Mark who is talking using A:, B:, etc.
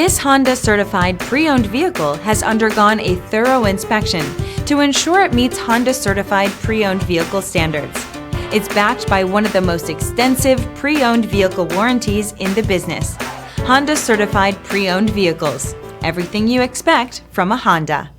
A: This Honda certified pre-owned vehicle has undergone a thorough inspection to ensure it meets Honda certified pre-owned vehicle standards. It's backed by one of the most extensive pre-owned vehicle warranties in the business. Honda certified pre-owned vehicles. Everything you expect from a Honda.